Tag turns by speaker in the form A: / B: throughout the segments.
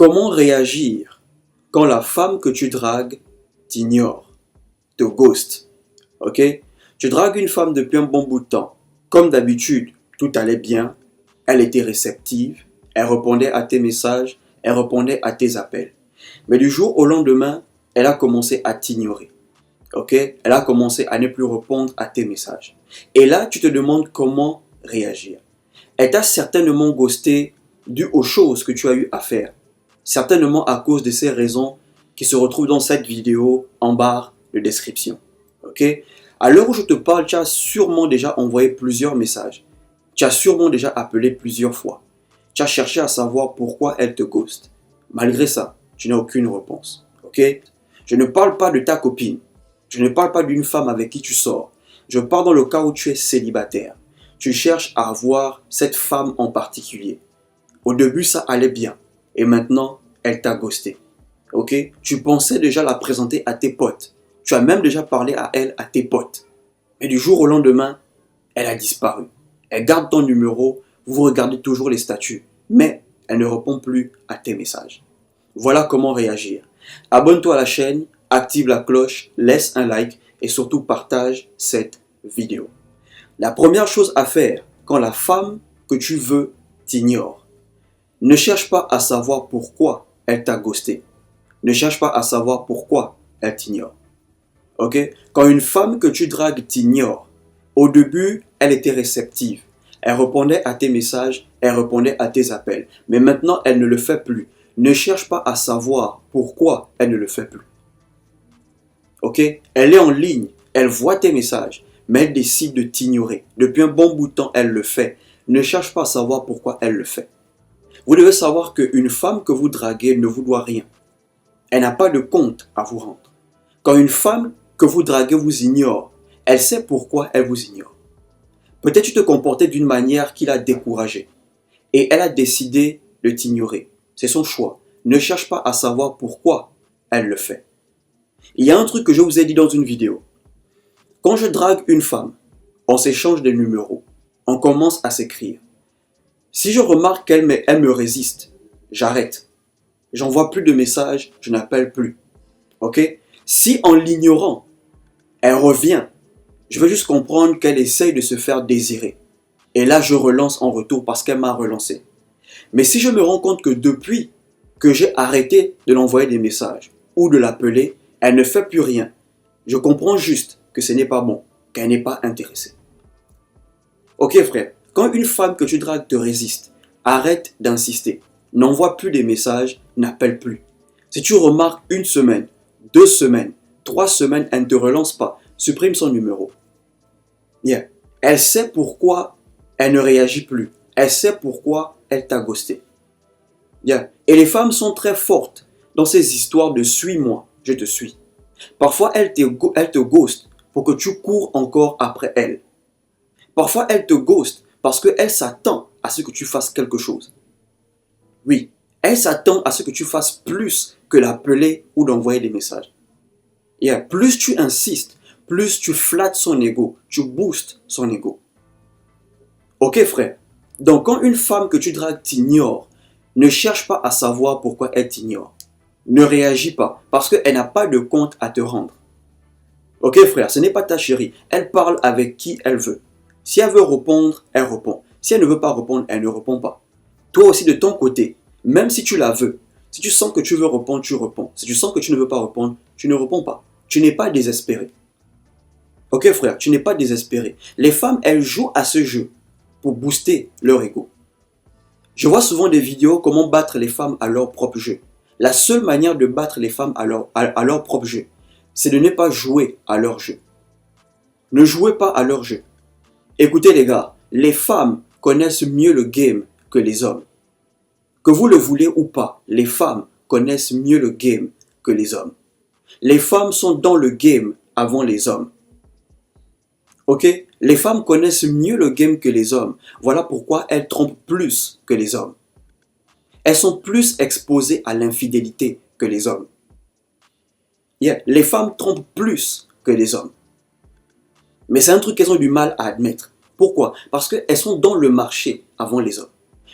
A: Comment réagir quand la femme que tu dragues t'ignore, te ghost, ok? Tu dragues une femme depuis un bon bout de temps. Comme d'habitude, tout allait bien, elle était réceptive, elle répondait à tes messages, elle répondait à tes appels. Mais du jour au lendemain, elle a commencé à t'ignorer, ok? Elle a commencé à ne plus répondre à tes messages. Et là, tu te demandes comment réagir. Elle t'a certainement ghosté dû aux choses que tu as eu à faire. Certainement à cause de ces raisons qui se retrouvent dans cette vidéo en barre de description. Ok? À l'heure où je te parle, tu as sûrement déjà envoyé plusieurs messages. Tu as sûrement déjà appelé plusieurs fois. Tu as cherché à savoir pourquoi elle te ghost. Malgré ça, tu n'as aucune réponse. Ok? Je ne parle pas de ta copine. Je ne parle pas d'une femme avec qui tu sors. Je parle dans le cas où tu es célibataire. Tu cherches à avoir cette femme en particulier. Au début, ça allait bien. Et maintenant, elle t'a ghosté. Ok? Tu pensais déjà la présenter à tes potes. Tu as même déjà parlé à elle, à tes potes. Mais du jour au lendemain, elle a disparu. Elle garde ton numéro, vous regardez toujours les statuts. Mais elle ne répond plus à tes messages. Voilà comment réagir. Abonne-toi à la chaîne, active la cloche, laisse un like et surtout partage cette vidéo. La première chose à faire quand la femme que tu veux t'ignore, ne cherche pas à savoir pourquoi elle t'a ghosté. Ne cherche pas à savoir pourquoi elle t'ignore. Ok? Quand une femme que tu dragues t'ignore, au début, elle était réceptive. Elle répondait à tes messages, elle répondait à tes appels. Mais maintenant, elle ne le fait plus. Ne cherche pas à savoir pourquoi elle ne le fait plus. Ok? Elle est en ligne, elle voit tes messages, mais elle décide de t'ignorer. Depuis un bon bout de temps, elle le fait. Ne cherche pas à savoir pourquoi elle le fait. Vous devez savoir qu'une femme que vous draguez ne vous doit rien. Elle n'a pas de compte à vous rendre. Quand une femme que vous draguez vous ignore, elle sait pourquoi elle vous ignore. Peut-être tu te comportais d'une manière qui l'a découragée. Et elle a décidé de t'ignorer. C'est son choix. Ne cherche pas à savoir pourquoi elle le fait. Il y a un truc que je vous ai dit dans une vidéo. Quand je drague une femme, on s'échange des numéros. On commence à s'écrire. Si je remarque qu'elle me résiste, j'arrête. J'envoie plus de messages, je n'appelle plus. Ok? Si en l'ignorant, elle revient, je veux juste comprendre qu'elle essaye de se faire désirer. Et là, je relance en retour parce qu'elle m'a relancé. Mais si je me rends compte que depuis que j'ai arrêté de l'envoyer des messages ou de l'appeler, elle ne fait plus rien. Je comprends juste que ce n'est pas bon, qu'elle n'est pas intéressée. Ok frère, quand une femme que tu dragues te résiste, arrête d'insister. N'envoie plus des messages, n'appelle plus. Si tu remarques une semaine, 2 semaines, 3 semaines, elle ne te relance pas, supprime son numéro. Yeah. Elle sait pourquoi elle ne réagit plus. Elle sait pourquoi elle t'a ghosté. Yeah. Et les femmes sont très fortes dans ces histoires de suis-moi, je te suis. Parfois, elle te ghost pour que tu cours encore après elle. Parfois, elle te ghost parce qu'elle s'attend à ce que tu fasses quelque chose. Oui, elle s'attend à ce que tu fasses plus que l'appeler ou d'envoyer des messages. Et plus tu insistes, plus tu flattes son ego, tu boostes son ego. Ok frère, donc quand une femme que tu dragues t'ignore, ne cherche pas à savoir pourquoi elle t'ignore. Ne réagis pas parce qu'elle n'a pas de compte à te rendre. Ok frère, ce n'est pas ta chérie, elle parle avec qui elle veut. Si elle veut répondre, elle répond. Si elle ne veut pas répondre, elle ne répond pas. Toi aussi de ton côté, même si tu la veux, si tu sens que tu veux répondre, tu réponds. Si tu sens que tu ne veux pas répondre, tu ne réponds pas. Tu n'es pas désespéré. Ok frère, tu n'es pas désespéré. Les femmes, elles jouent à ce jeu pour booster leur ego. Je vois souvent des vidéos comment battre les femmes à leur propre jeu. La seule manière de battre les femmes à leur propre jeu, c'est de ne pas jouer à leur jeu. Ne jouez pas à leur jeu. Écoutez les gars, les femmes connaissent mieux le game que les hommes. Que vous le voulez ou pas, les femmes connaissent mieux le game que les hommes. Les femmes sont dans le game avant les hommes. Ok? Les femmes connaissent mieux le game que les hommes. Voilà pourquoi elles trompent plus que les hommes. Elles sont plus exposées à l'infidélité que les hommes. Yeah. Les femmes trompent plus que les hommes. Mais c'est un truc qu'elles ont du mal à admettre. Pourquoi? Parce qu'elles sont dans le marché avant les hommes.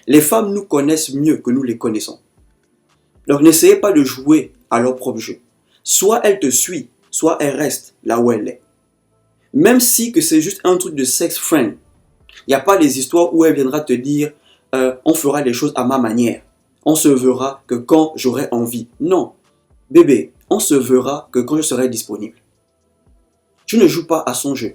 A: Les femmes nous connaissent mieux que nous les connaissons. Donc n'essayez pas de jouer à leur propre jeu. Soit elle te suit, soit elle reste là où elle est. Même si que c'est juste un truc de sex friend. Il n'y a pas les histoires où elle viendra te dire on fera les choses à ma manière. On se verra que quand j'aurai envie. Non, bébé, on se verra que quand je serai disponible. Tu ne joues pas à son jeu.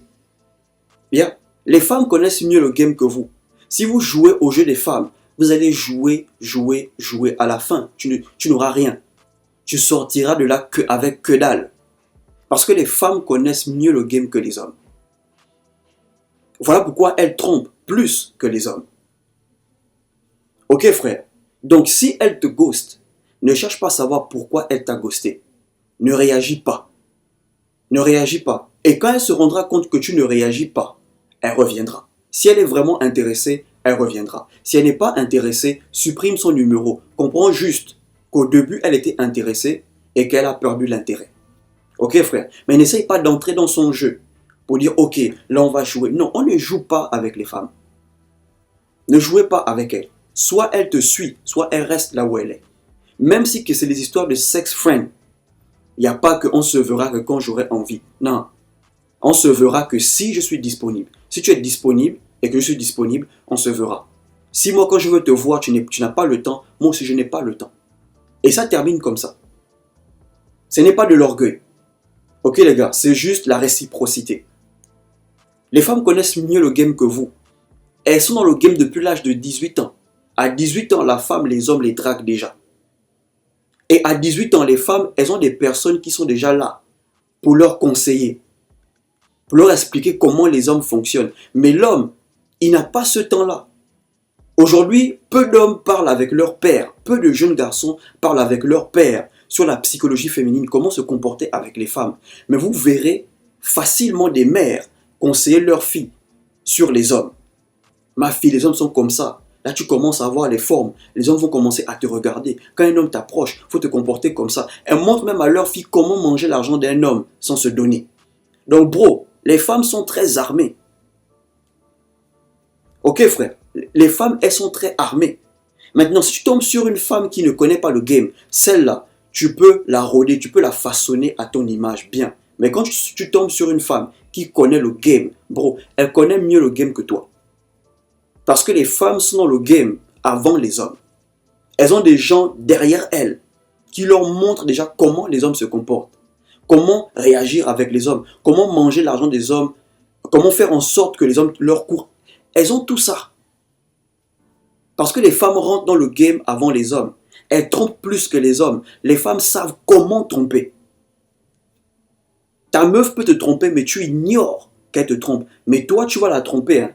A: Bien, les femmes connaissent mieux le game que vous. Si vous jouez au jeu des femmes, vous allez jouer. À la fin, tu n'auras rien. Tu sortiras de là avec que dalle. Parce que les femmes connaissent mieux le game que les hommes. Voilà pourquoi elles trompent plus que les hommes. Ok frère. Donc si elle te ghost, ne cherche pas à savoir pourquoi elle t'a ghosté. Ne réagis pas. Ne réagis pas. Et quand elle se rendra compte que tu ne réagis pas, elle reviendra. Si elle est vraiment intéressée, elle reviendra. Si elle n'est pas intéressée, supprime son numéro. Comprends juste qu'au début, elle était intéressée et qu'elle a perdu l'intérêt. Ok frère. Mais n'essaye pas d'entrer dans son jeu pour dire ok, là on va jouer. Non, on ne joue pas avec les femmes. Ne jouez pas avec elles. Soit elle te suit, soit elle reste là où elle est. Même si c'est des histoires de sex friend, il n'y a pas qu'on se verra que quand j'aurai envie. Non. On se verra que si je suis disponible. Si tu es disponible et que je suis disponible, on se verra. Si moi quand je veux te voir, tu n'as pas le temps, moi aussi je n'ai pas le temps. Et ça termine comme ça. Ce n'est pas de l'orgueil. Ok les gars, c'est juste la réciprocité. Les femmes connaissent mieux le game que vous. Elles sont dans le game depuis l'âge de 18 ans. À 18 ans, la femme, les hommes les draguent déjà. Et à 18 ans, les femmes, elles ont des personnes qui sont déjà là pour leur conseiller, pour leur expliquer comment les hommes fonctionnent. Mais l'homme, il n'a pas ce temps-là. Aujourd'hui, peu d'hommes parlent avec leur père, peu de jeunes garçons parlent avec leur père sur la psychologie féminine, comment se comporter avec les femmes. Mais vous verrez facilement des mères conseiller leurs filles sur les hommes. Ma fille, les hommes sont comme ça. Là, tu commences à voir les formes. Les hommes vont commencer à te regarder. Quand un homme t'approche, il faut te comporter comme ça. Elles montrent même à leur fille comment manger l'argent d'un homme sans se donner. Donc, bro, les femmes sont très armées. Ok, frère. Les femmes, elles sont très armées. Maintenant, si tu tombes sur une femme qui ne connaît pas le game, celle-là, tu peux la rôder, tu peux la façonner à ton image bien. Mais quand tu tombes sur une femme qui connaît le game, bro, elle connaît mieux le game que toi. Parce que les femmes sont dans le game avant les hommes. Elles ont des gens derrière elles qui leur montrent déjà comment les hommes se comportent. Comment réagir avec les hommes. Comment manger l'argent des hommes. Comment faire en sorte que les hommes leur courent. Elles ont tout ça. Parce que les femmes rentrent dans le game avant les hommes. Elles trompent plus que les hommes. Les femmes savent comment tromper. Ta meuf peut te tromper, mais tu ignores qu'elle te trompe. Mais toi, tu vas la tromper. Hein.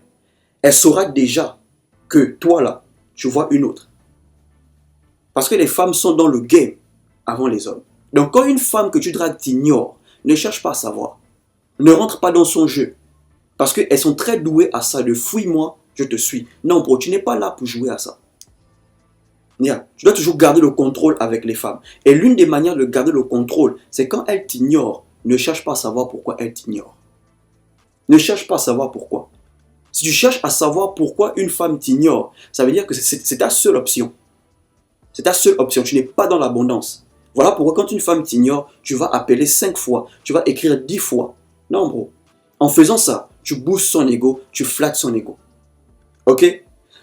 A: Elle saura déjà que toi là, tu vois une autre. Parce que les femmes sont dans le game avant les hommes. Donc quand une femme que tu dragues t'ignore, ne cherche pas à savoir. Ne rentre pas dans son jeu. Parce qu'elles sont très douées à ça, de fuis-moi, je te suis. Non bro, tu n'es pas là pour jouer à ça. Tu dois toujours garder le contrôle avec les femmes. Et l'une des manières de garder le contrôle, c'est quand elles t'ignorent, ne cherche pas à savoir pourquoi elles t'ignorent. Ne cherche pas à savoir pourquoi. Si tu cherches à savoir pourquoi une femme t'ignore, ça veut dire que c'est ta seule option. C'est ta seule option. Tu n'es pas dans l'abondance. Voilà pourquoi quand une femme t'ignore, tu vas appeler 5 fois. Tu vas écrire 10 fois. Non, bro. En faisant ça, tu boostes son ego, tu flattes son ego. Ok?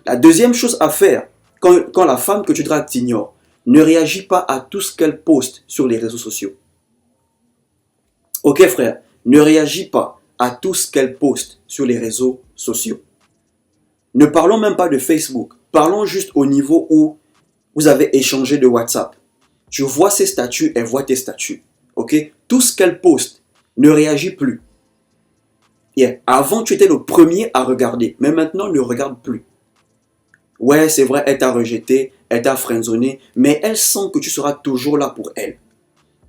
A: La deuxième chose à faire, quand la femme que tu dragues t'ignore, ne réagis pas à tout ce qu'elle poste sur les réseaux sociaux. Ok, frère? Ne réagis pas à tout ce qu'elle poste sur les réseaux sociaux. Ne parlons même pas de Facebook. Parlons juste au niveau où vous avez échangé de WhatsApp. Tu vois ses statuts, elle voit tes statuts. Ok? Tout ce qu'elle poste, ne réagis plus. Yeah. Avant, tu étais le premier à regarder, mais maintenant, ne regarde plus. Ouais, c'est vrai, elle t'a rejeté, elle t'a friendzoné, mais elle sent que tu seras toujours là pour elle.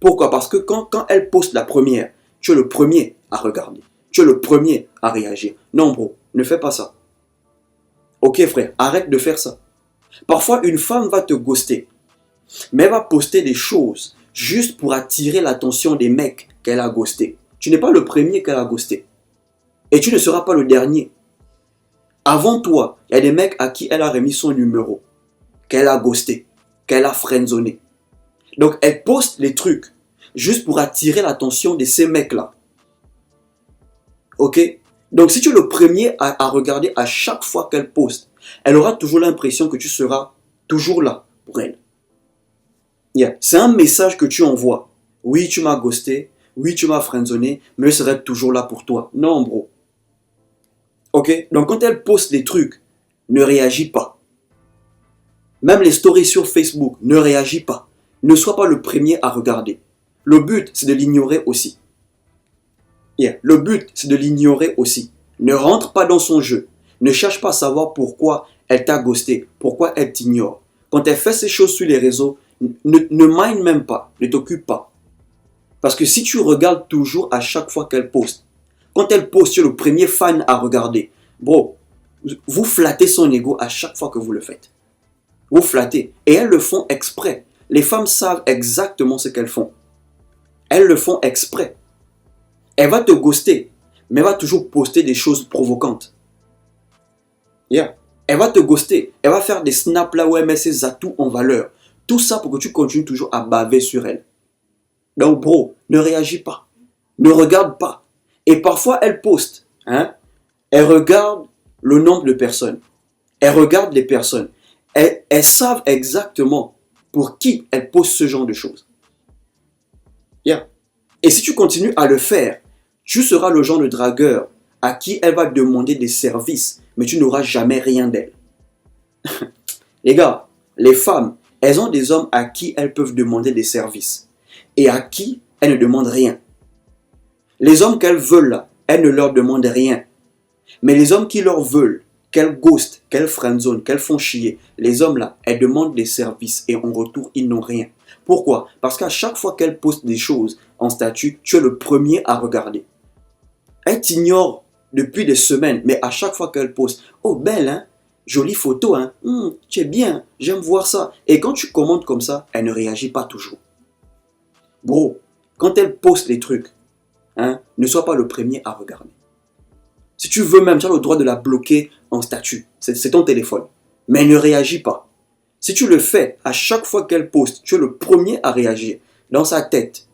A: Pourquoi? Parce que quand elle poste la première, tu es le premier à regarder. Tu es le premier à réagir. Non, bro, ne fais pas ça. Ok, frère, arrête de faire ça. Parfois, une femme va te ghoster, mais elle va poster des choses juste pour attirer l'attention des mecs qu'elle a ghosté. Tu n'es pas le premier qu'elle a ghosté. Et tu ne seras pas le dernier. Avant toi, il y a des mecs à qui elle a remis son numéro, qu'elle a ghosté, qu'elle a friendzoné. Donc, elle poste les trucs juste pour attirer l'attention de ces mecs-là. Ok? Donc, si tu es le premier à regarder à chaque fois qu'elle poste, elle aura toujours l'impression que tu seras toujours là pour elle. Yeah. C'est un message que tu envoies. Oui, tu m'as ghosté. Oui, tu m'as friendzoné, mais je serai toujours là pour toi. Non, bro. Ok? Donc, quand elle poste des trucs, ne réagis pas. Même les stories sur Facebook, ne réagis pas. Ne sois pas le premier à regarder. Le but, c'est de l'ignorer aussi. Yeah. Le but, c'est de l'ignorer aussi. Ne rentre pas dans son jeu. Ne cherche pas à savoir pourquoi elle t'a ghosté, pourquoi elle t'ignore. Quand elle fait ces choses sur les réseaux, ne mind même pas, ne t'occupe pas. Parce que si tu regardes toujours à chaque fois qu'elle poste, quand elle poste, tu es le premier fan à regarder. Bro, vous flattez son ego à chaque fois que vous le faites. Vous flattez. Et elles le font exprès. Les femmes savent exactement ce qu'elles font. Elles le font exprès. Elle va te ghoster, mais elle va toujours poster des choses provocantes. Yeah. Elle va te ghoster. Elle va faire des snaps là où elle met ses atouts en valeur. Tout ça pour que tu continues toujours à baver sur elle. Donc, bro, ne réagis pas. Ne regarde pas. Et parfois, elle poste. Elle regarde le nombre de personnes. Elle regarde les personnes. Elles savent exactement pour qui elle poste ce genre de choses. Yeah. Et si tu continues à le faire, tu seras le genre de dragueur à qui elle va demander des services, mais tu n'auras jamais rien d'elle. Les gars, les femmes, elles ont des hommes à qui elles peuvent demander des services et à qui elles ne demandent rien. Les hommes qu'elles veulent là, elles ne leur demandent rien. Mais les hommes qui leur veulent, qu'elles ghostent, qu'elles friendzone, qu'elles font chier, les hommes là, elles demandent des services et en retour, ils n'ont rien. Pourquoi? Parce qu'à chaque fois qu'elles postent des choses en statut, tu es le premier à regarder. Elle t'ignore depuis des semaines, mais à chaque fois qu'elle poste, oh belle, hein, jolie photo, hein, tu es bien, j'aime voir ça. Et quand tu commentes comme ça, elle ne réagit pas toujours. Bro, quand elle poste les trucs, ne sois pas le premier à regarder. Si tu veux même, tu as le droit de la bloquer en statut. C'est ton téléphone. Mais elle ne réagit pas. Si tu le fais à chaque fois qu'elle poste, tu es le premier à réagir. Dans sa tête,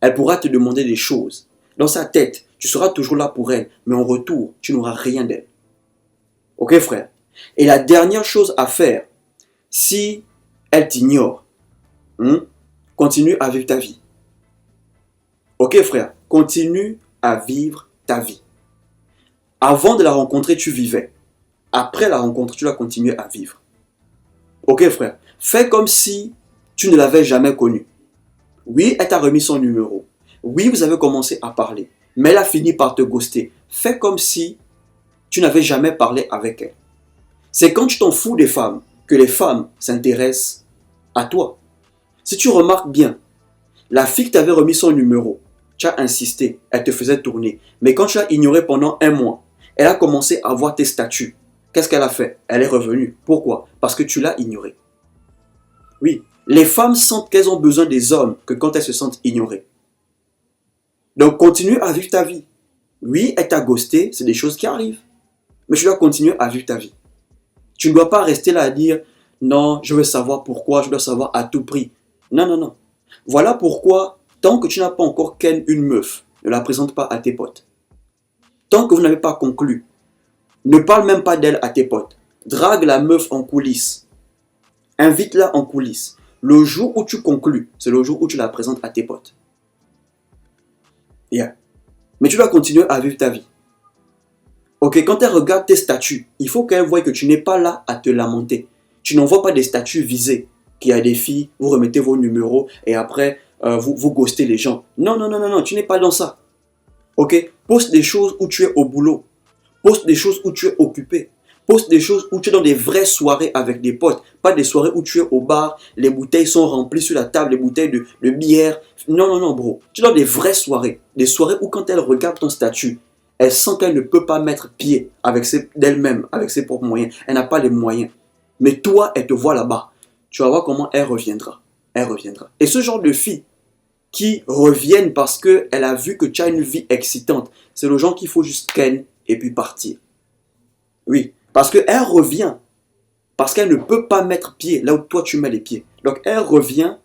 A: elle pourra te demander des choses. Dans sa tête, tu seras toujours là pour elle. Mais en retour, tu n'auras rien d'elle. Ok frère? Et la dernière chose à faire, si elle t'ignore, continue à vivre ta vie. Ok frère? Continue à vivre ta vie. Avant de la rencontrer, tu vivais. Après la rencontre, tu dois continuer à vivre. Ok frère? Fais comme si tu ne l'avais jamais connue. Oui, elle t'a remis son numéro. Oui, vous avez commencé à parler. Mais elle a fini par te ghoster. Fais comme si tu n'avais jamais parlé avec elle. C'est quand tu t'en fous des femmes que les femmes s'intéressent à toi. Si tu remarques bien, la fille qui t'avait remis son numéro, tu as insisté, elle te faisait tourner. Mais quand tu as ignoré pendant un mois, elle a commencé à voir tes statuts. Qu'est-ce qu'elle a fait? Elle est revenue. Pourquoi? Parce que tu l'as ignorée. Oui, les femmes sentent qu'elles ont besoin des hommes que quand elles se sentent ignorées. Donc continue à vivre ta vie. Oui, elle t'a ghosté, c'est des choses qui arrivent. Mais tu dois continuer à vivre ta vie. Tu ne dois pas rester là à dire non, je veux savoir pourquoi, je dois savoir à tout prix. Non, non, non. Voilà pourquoi, tant que tu n'as pas encore ken une meuf, ne la présente pas à tes potes. Tant que vous n'avez pas conclu, ne parle même pas d'elle à tes potes. Drague la meuf en coulisses. Invite-la en coulisses. Le jour où tu conclus, c'est le jour où tu la présentes à tes potes. Yeah. Mais tu dois continuer à vivre ta vie. Ok, quand elle regarde tes statuts, il faut qu'elle voie que tu n'es pas là à te lamenter. Tu n'envoies pas des statuts visés, qu'il y a des filles, vous remettez vos numéros et après, vous ghostez les gens. Non, non, non, non, non, tu n'es pas dans ça. Ok, poste des choses où tu es au boulot. Poste des choses où tu es occupé. Poste des choses où tu es dans des vraies soirées avec des potes. Pas des soirées où tu es au bar, les bouteilles sont remplies sur la table, les bouteilles de bière. Non, non, non, bro. Tu es dans des vraies soirées. Des soirées où quand elle regarde ton statut, elle sent qu'elle ne peut pas mettre pied d'elle-même, avec ses propres moyens. Elle n'a pas les moyens. Mais toi, elle te voit là-bas. Tu vas voir comment elle reviendra. Elle reviendra. Et ce genre de filles qui reviennent parce qu'elle a vu que tu as une vie excitante, c'est le genre qu'il faut juste ken et puis partir. Oui, parce qu'elle revient. Parce qu'elle ne peut pas mettre pied là où toi tu mets les pieds. Donc elle revient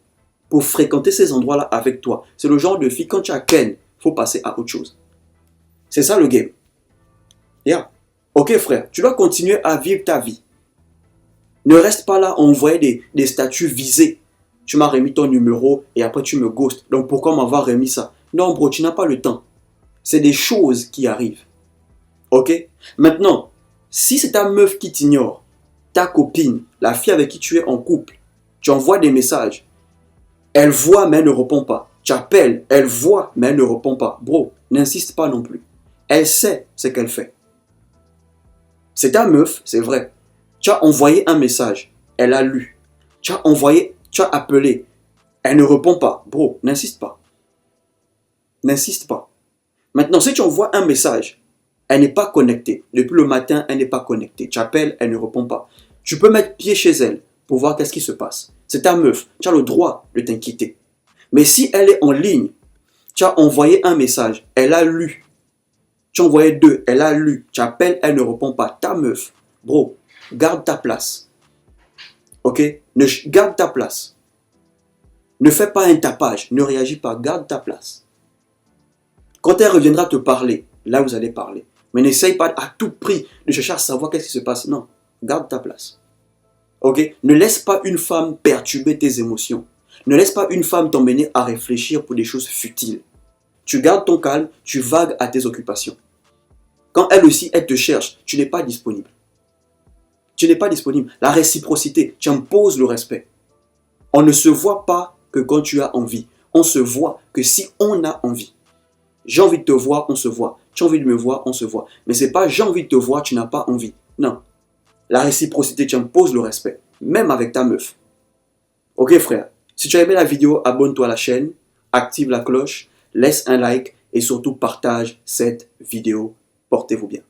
A: pour fréquenter ces endroits-là avec toi. C'est le genre de fille, quand tu as Ken, il faut passer à autre chose. C'est ça le game. Yeah. Ok frère, tu dois continuer à vivre ta vie. Ne reste pas là à envoyer des statuts visés. Tu m'as remis ton numéro et après tu me ghostes. Donc pourquoi m'avoir remis ça? Non bro, tu n'as pas le temps. C'est des choses qui arrivent. Ok? Maintenant, si c'est ta meuf qui t'ignore, ta copine, la fille avec qui tu es en couple, tu envoies des messages, elle voit mais elle ne répond pas. Tu appelles, elle voit mais elle ne répond pas. Bro, n'insiste pas non plus. Elle sait ce qu'elle fait. C'est ta meuf, c'est vrai. Tu as envoyé un message, elle a lu. Tu as envoyé, tu as appelé, elle ne répond pas. Bro, n'insiste pas. N'insiste pas. Maintenant, si tu envoies un message, elle n'est pas connectée. Depuis le matin, elle n'est pas connectée. Tu appelles, elle ne répond pas. Tu peux mettre pied chez elle pour voir qu'est-ce qui se passe. C'est ta meuf. Tu as le droit de t'inquiéter. Mais si elle est en ligne, tu as envoyé un message, elle a lu. Tu as envoyé deux, elle a lu. Tu appelles, elle ne répond pas. Ta meuf, bro, garde ta place. Ok? Garde ta place. Ne fais pas un tapage. Ne réagis pas. Garde ta place. Quand elle reviendra te parler, là vous allez parler. Mais n'essaye pas à tout prix de chercher à savoir qu'est-ce qui se passe. Non, garde ta place. Ok? Ne laisse pas une femme perturber tes émotions. Ne laisse pas une femme t'emmener à réfléchir pour des choses futiles. Tu gardes ton calme, tu vagues à tes occupations. Quand elle aussi, elle te cherche, tu n'es pas disponible. Tu n'es pas disponible. La réciprocité, tu imposes le respect. On ne se voit pas que quand tu as envie. On se voit que si on a envie. J'ai envie de te voir, on se voit. Tu as envie de me voir, on se voit. Mais c'est pas j'ai envie de te voir, tu n'as pas envie. Non. La réciprocité, tu imposes le respect. Même avec ta meuf. Ok frère, si tu as aimé la vidéo, abonne-toi à la chaîne, active la cloche, laisse un like et surtout partage cette vidéo. Portez-vous bien.